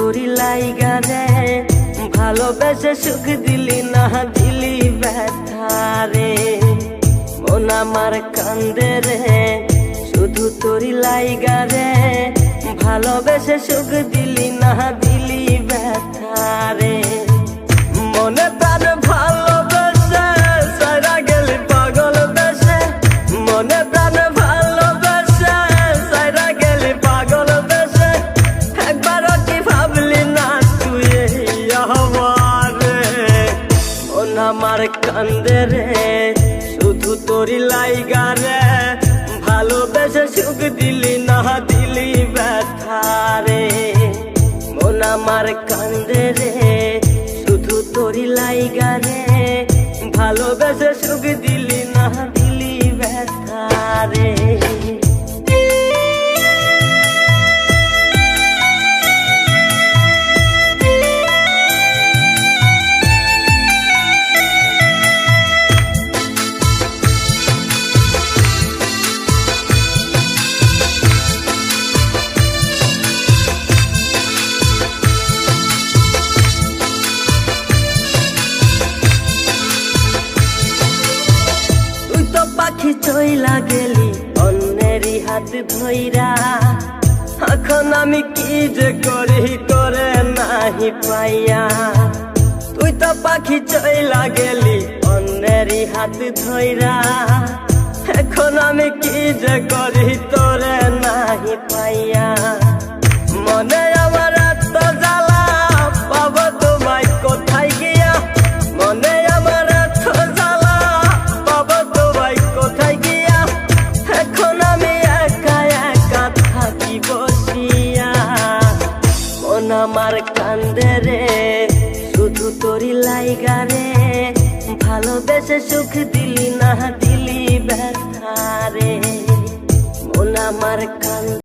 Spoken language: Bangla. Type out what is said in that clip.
তোরি লাইগা রে ভালোবেসে সুখ দিলি না দিলি ব্যথা রে মন আমার কান্দে রে শুধু তোরি লাইগা রে ভালোবেসে সুখ দিলি না দিলি ব্যথা রে মনে প্রাণ ভালোবেসে সারা গেলি পাগল বেশে মনে প্রাণ ভালোবেসে সারা গেলি পাগল বেশে একবারও কি ভাবলি না তুই আমারে মন আমার কান্দে রে শুধু তোরি লাইগা রে ভালোবেসে সুখ দিলি না দিলি ব্যথা রে মন আমার কান্দে রে শুধু তোরি লাইগা রে ভালোবেসে সুখ দিলি না দিলি ব্যথা রে পাখি চইলা গেলি অন্যেরই হাত ধইরা এখন আমি কি যে করি তোরে নাহি পাইয়া তুই তো পাখি চইলা গেলি অন্যেরই হাত ধইরা এখন আমি কি যে করি তোরে নাহি পাইয়া মনে আমার এত জ্বালা পাবো তোমায় কোথায় গিয়া মনে আমার এত জ্বালা পাবো তোমায় কোথায় গিয়া এখন আমি একা একা থাকি বসিয়া মন আমার কান্দে রে শুধু তোরি লাইগা রে ভালোবেসে সুখ দিলি না দিলি ব্যথা রে মন আমার কান্দে